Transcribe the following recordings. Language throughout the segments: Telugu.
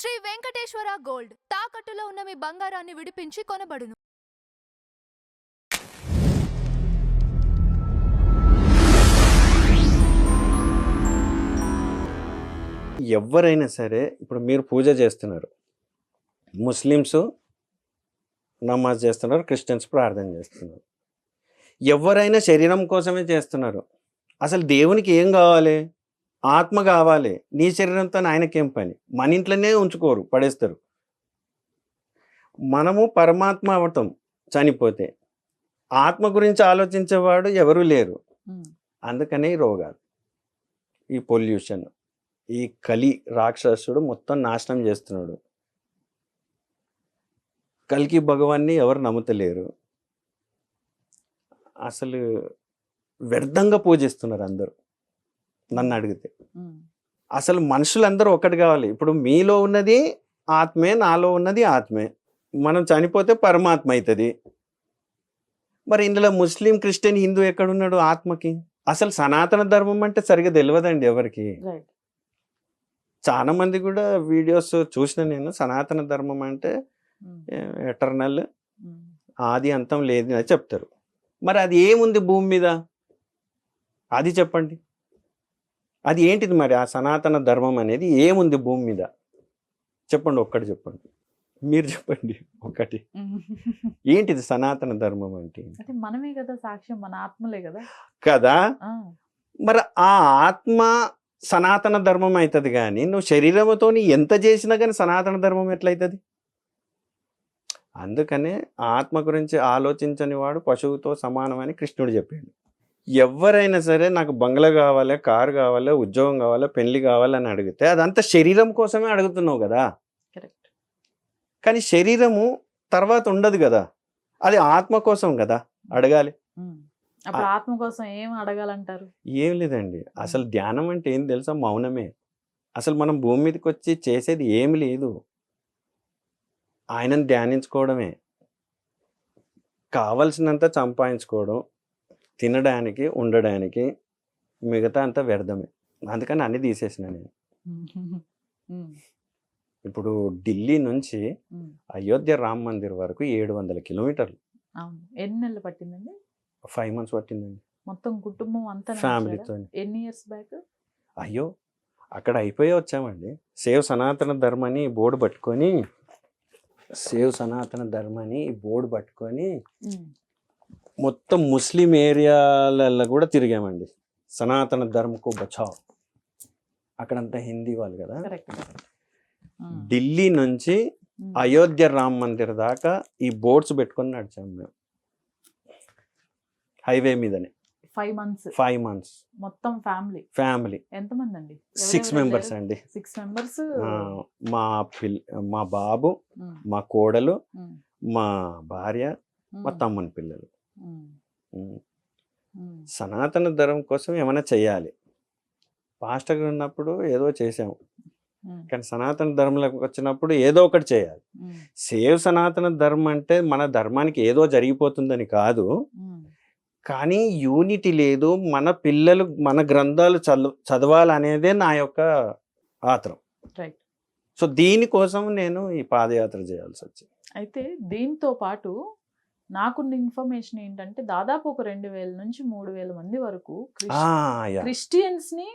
శ్రీ వెంకటేశ్వర గోల్డ్ తాకట్టులో ఉన్న మీ బంగారాన్ని విడిపించి కొనబడును. ఎవరైనా సరే ఇప్పుడు మీరు పూజ చేస్తున్నారు, ముస్లిమ్స్ నమాజ్ చేస్తున్నారు, క్రిస్టియన్స్ ప్రార్థన చేస్తున్నారు. ఎవరైనా శరీరం కోసమే చేస్తున్నారు. అసలు దేవునికి ఏం కావాలి? ఆత్మ కావాలి. నీ శరీరంతో ఆయనకేం పని? మన ఇంట్లోనే ఉంచుకోరు, పడేస్తారు. మనము పరమాత్మ అవటం చనిపోతే ఆత్మ గురించి ఆలోచించేవాడు ఎవరూ లేరు. అందుకనే ఈ రోగాలు, ఈ పొల్యూషన్, ఈ కలి రాక్షసుడు మొత్తం నాశనం చేస్తున్నాడు. కల్కి భగవాన్ని ఎవరు నమ్ముతలేరు. అసలు వ్యర్థంగా పూజిస్తున్నారు అందరూ నన్ను అడిగితే. అసలు మనుషులందరూ ఒకటి కావాలి. ఇప్పుడు మీలో ఉన్నది ఆత్మే, నాలో ఉన్నది ఆత్మే. మనం చనిపోతే పరమాత్మ అవుతుంది. మరి ఇందులో ముస్లిం, క్రిస్టియన్, హిందూ ఎక్కడున్నాడు ఆత్మకి? అసలు సనాతన ధర్మం అంటే సరిగా తెలియదండి ఎవరికి. చాలా మంది కూడా వీడియోస్ చూసిన నేను, సనాతన ధర్మం అంటే ఎటర్నల్, ఆది అంతం లేదు అని చెప్తారు. మరి అది ఏముంది భూమి మీద? అది చెప్పండి. అది ఏంటిది మరి? ఆ సనాతన ధర్మం అనేది ఏముంది భూమి మీద? చెప్పండి, ఒక్కటి చెప్పండి. మీరు చెప్పండి ఒకటి. ఏంటిది సనాతన ధర్మం అంటే? మనమే కదా సాక్ష్యం, మన ఆత్మలే కదా. కదా, మరి ఆ ఆత్మ సనాతన ధర్మం అవుతుంది. కానీ నువ్వు శరీరంతో ఎంత చేసినా కానీ సనాతన ధర్మం ఎట్లయితుంది? అందుకనే ఆత్మ గురించి ఆలోచించని వాడు పశువుతో సమానమని కృష్ణుడు చెప్పాడు. ఎవరైనా సరే నాకు బంగ్లా కావాలి, కారు కావాలి, ఉద్యోగం కావాలి, పెళ్లి కావాలని అడిగితే అదంతా శరీరం కోసమే అడుగుతున్నావు కదా. కానీ శరీరము తర్వాత ఉండదు కదా, అది ఆత్మ కోసం కదా అడగాలి. ఆత్మ కోసం ఏం అడగాలంటారు? ఏం లేదండి. అసలు ధ్యానం అంటే ఏం తెలుసా? మౌనమే. అసలు మనం భూమి మీదకి వచ్చి చేసేది ఏమి లేదు, ఆయనను ధ్యానించుకోవడమే. కావలసినంత సంపాదించుకోవడం, తినడానికి, ఉండడానికి, మిగతా అంతా వ్యర్థమే. అందుకని అన్ని తీసేసిన నేను. ఇప్పుడు ఢిల్లీ నుంచి అయోధ్య రామ్ మందిర్ వరకు 700 కిలోమీటర్లు. ఎన్ని నెలలు పట్టిందండి? 5 months పట్టిందండి. మొత్తం కుటుంబం అంతా ఫ్యామిలీతో. ఎన్ని ఇయర్స్ బ్యాక్? అయ్యో, అక్కడ అయిపోయి వచ్చామండి. సేవ్ సనాతన ధర్మని బోర్డు పట్టుకొని, సేవ్ సనాతన ధర్మని బోర్డు పట్టుకొని మొత్తం ముస్లిం ఏరియాలలో కూడా తిరిగామండి. సనాతన ధర్మకు బచావ్. అక్కడంతా హిందీ వాళ్ళు కదా. ఢిల్లీ నుంచి అయోధ్య రామ్ మందిర్ దాకా ఈ బోర్డ్స్ పెట్టుకొని నడిచాము మేము, హైవే మీదనే. 5 months మొత్తం ఫ్యామిలీ ఎంతమంది అండి? 6 members అండి. 6 members. మా బాబు, మా కోడలు, మా భార్య, మా తమ్ముని పిల్లలు. సనాతన ధర్మం కోసం ఏమైనా చెయ్యాలి. పాస్టర్గా ఉన్నప్పుడు ఏదో చేసాము, కానీ సనాతన ధర్మంలోకి వచ్చినప్పుడు ఏదో ఒకటి చేయాలి. సేవ్ సనాతన ధర్మం అంటే మన ధర్మానికి ఏదో జరిగిపోతుందని కాదు, కానీ యూనిటీ లేదు. మన పిల్లలు మన గ్రంథాలు చదవాలనేదే నా యొక్క ఆత్రం. సో దీనికోసం నేను ఈ పాదయాత్ర చేయాల్సి వచ్చింది. అయితే దీంతో పాటు నాకున్న ఇన్ఫర్మేషన్ ఏంటంటే దాదాపు ఒక 2000 నుంచి 3000 మంది వరకు క్రిస్టియన్స్ ని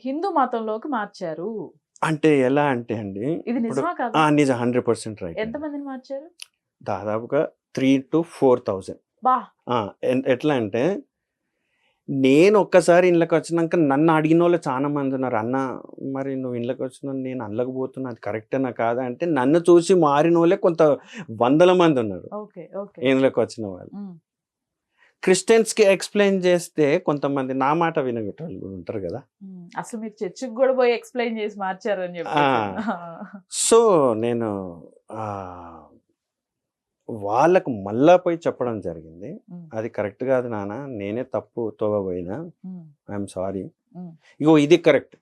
హిందూ మతంలోకి మార్చారు. అంటే ఎలా అంటే అండి, ఇది నిజమా కాదు? నిజం, 100% రైట్. ఎంత మందిని మార్చారు? దాదాపుగా 3,000 to 4,000. ఎట్లా అంటే, నేను ఒక్కసారి ఇళ్ళకి వచ్చినాక నన్ను అడిగిన వాళ్ళు చాలా మంది ఉన్నారు. అన్న, మరి నువ్వు ఇళ్ళకి వచ్చిన నేను అల్లకపోతున్నా, అది కరెక్టేనా కాదా అంటే, నన్ను చూసి మారిన వాళ్ళే కొంత 100 మంది ఉన్నారు ఇళ్ళకి వచ్చిన వాళ్ళు. క్రిస్టియన్స్కి ఎక్స్ప్లెయిన్ చేస్తే కొంతమంది నా మాట వినగట్టేవాళ్ళు కూడా ఉంటారు కదా. అసలు మీరు చర్చికి కూడా పోయి ఎక్స్ప్లెయిన్ చేసి మార్చారని చెప్పి. సో నేను వాళ్ళకు మళ్ళా పోయి చెప్పడం జరిగింది, అది కరెక్ట్ కాదు నాన్న, నేనే తప్పు తోవబోయినా, ఐఎమ్ సారీ. ఇగో ఇది కరెక్ట్,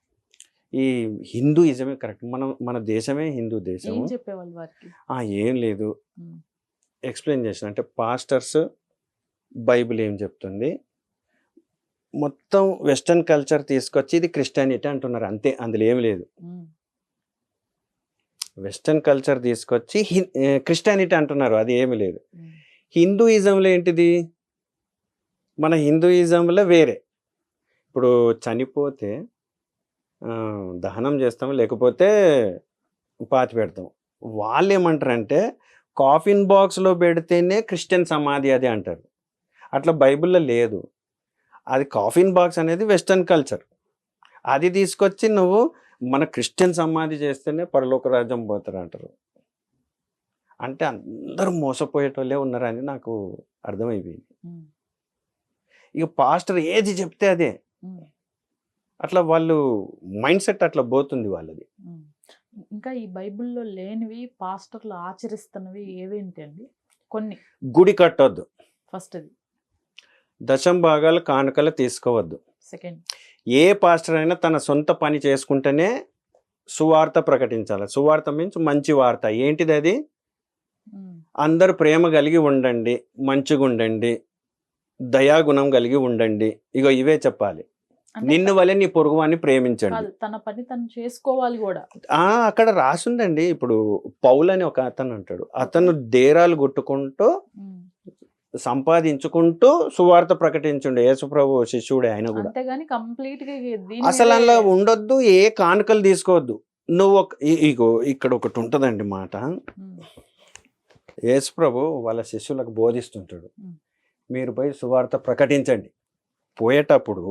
ఈ హిందూయిజమే కరెక్ట్, మన దేశమే హిందూ దేశం. ఏం లేదు, ఎక్స్ప్లెయిన్ చేసిన అంటే పాస్టర్స్ బైబిల్ ఏం చెప్తుంది, మొత్తం వెస్టర్న్ కల్చర్ తీసుకొచ్చి ఇది క్రిస్టియానిటీ అంటున్నారు, అంతే, అందులో ఏం లేదు. వెస్టర్న్ కల్చర్ తీసుకొచ్చి క్రిస్టియానిటీ అంటున్నారు, అది ఏమి లేదు. హిందూయిజంలో ఏంటిది, మన హిందూయిజంలో వేరే. ఇప్పుడు చనిపోతే దహనం చేస్తాం, లేకపోతే పాతి పెడతాం. వాళ్ళు ఏమంటారంటే కాఫిన్ బాక్స్లో పెడితేనే క్రిస్టియన్ సమాధి అది అంటారు. అట్లా బైబిల్లో లేదు. అది కాఫిన్ బాక్స్ అనేది వెస్టర్న్ కల్చర్. అది తీసుకొచ్చి నువ్వు మన క్రిస్టియన్ సమాధి చేస్తేనే పరలోక రాజ్యం పోతారు అంటారు. అంటే అందరూ మోసపోయేటోళ్ళే ఉన్నారని నాకు అర్థమైపోయింది. ఇక పాస్టర్ ఏది చెప్తే అదే, అట్లా వాళ్ళు మైండ్ సెట్ అట్లా పోతుంది వాళ్ళది. ఇంకా ఈ బైబిల్లో లేనివి పాస్టర్లు ఆచరిస్తున్నవి ఏవేంటి అండి? కొన్ని. గుడి కట్టొద్దు. ఫస్ట్ అది. దశం భాగాలు కానుకలు తీసుకోవద్దు. సెకండ్, ఏ పాస్టర్ అయినా తన సొంత పని చేసుకుంటేనే సువార్త ప్రకటించాలి. సువార్త మీన్స్ మంచి వార్త. ఏంటిది అది? అందరు ప్రేమ కలిగి ఉండండి, మంచిగా ఉండండి, దయాగుణం కలిగి ఉండండి. ఇగో ఇవే చెప్పాలి. నిన్ను వలె నీ పొరుగువాన్ని ప్రేమించండి. తన పని తను చేసుకోవాలి కూడా. అక్కడ రాసుందండి. ఇప్పుడు పౌలు అని ఒక అతను అంటాడు, అతను డేరాలు కొట్టుకుంటూ సంపాదించుకుంటూ సువార్త ప్రకటించుండే యేసుప్రభు శిష్యుడే ఆయన కూడా. అంతేగాని కంప్లీట్ గా అసలు అలా ఉండొద్దు, ఏ కానుకలు తీసుకోవద్దు. నువ్వు ఇగో ఇక్కడ ఒకటి ఉంటుందండి మాట. యేసుప్రభు వాళ్ళ శిష్యులకు బోధిస్తుంటాడు, మీరు పోయి సువార్త ప్రకటించండి. పోయేటప్పుడు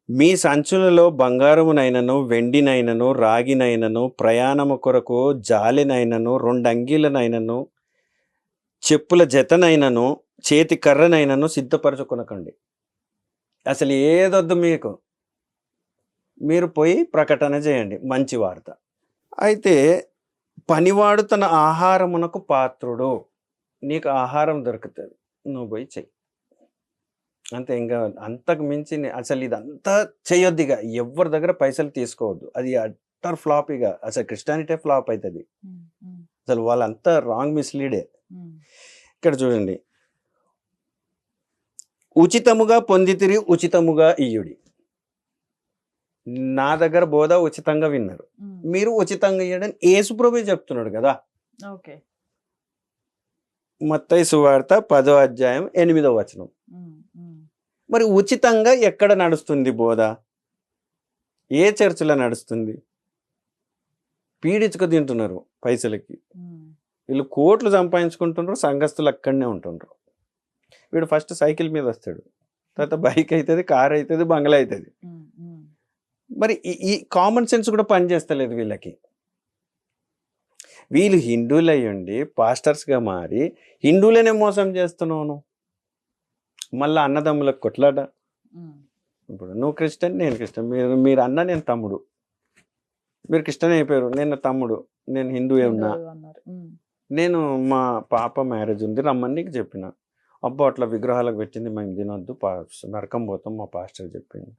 మీ సంచులలో బంగారమునైనను, వెండినైనను, రాగినైనను, ప్రయాణము కొరకు జాలినైనను, 2 అంగీలనైనను, చెప్పుల జతనైనను, చేతి కర్రనైనను సిద్ధపరచుకొనకండి. అసలు ఏదొద్దు మీకు, మీరు పోయి ప్రకటన చేయండి మంచి వార్త. అయితే పనివాడు తన ఆహారమునకు పాత్రుడు. నీకు ఆహారం దొరుకుతుంది, నువ్వు పోయి చెయ్యి అంతే. ఇంకా అంతకు మించి అసలు ఇదంతా చేయొద్దు. ఇక ఎవరి దగ్గర పైసలు తీసుకోవద్దు. అది అట్టర్ ఫ్లాప్. ఇక అసలు క్రిస్టియానిటీ ఫ్లాప్ అవుతుంది. అసలు వాళ్ళంతా రాంగ్ మిస్లీడే. ఇక్కడ చూడండి, ఉచితముగా పొందితిరి ఉచితముగా ఇయ్యుడి. నా దగ్గర బోధ ఉచితంగా విన్నారు, మీరు ఉచితంగా ఇయ్యడని యేసుప్రభువే చెప్తున్నాడు కదా. ఓకే. మత్తయి సువార్త 10వ అధ్యాయం 8వ వచనం. మరి ఉచితంగా ఎక్కడ నడుస్తుంది బోధ? ఏ చర్చిలో నడుస్తుంది? పీడించుకు తింటున్నారు పైసలకి. వీళ్ళు కోట్లు సంపాదించుకుంటున్నారు, సంఘస్థులు అక్కడనే ఉంటున్నారు. వీడు ఫస్ట్ సైకిల్ మీద వస్తాడు, తర్వాత బైక్ అవుతుంది, కార్ అవుతుంది, బంగ్లా అవుతుంది. మరి ఈ కామన్ సెన్స్ కూడా పనిచేస్తలేదు వీళ్ళకి. వీళ్ళు హిందువులు అయ్యండి పాస్టర్స్గా మారి హిందువులనే మోసం చేస్తున్నాను. మళ్ళీ అన్నదమ్ములకు కొట్లాట. ఇప్పుడు నువ్వు క్రిస్టియన్, నేను క్రిస్టియన్, మీరు అన్న నేను తమ్ముడు. మీరు క్రిస్టియన్ అయిపోయారు, నేను తమ్ముడు, నేను హిందూ ఏమన్నా. నేను మా పాప మ్యారేజ్ ఉంది రమ్మని నీకు చెప్పిన, అబ్బో అట్లా విగ్రహాలకు పెట్టింది మేము తినొద్దు, నరకం పోతాం మా పాస్టర్ చెప్పింది.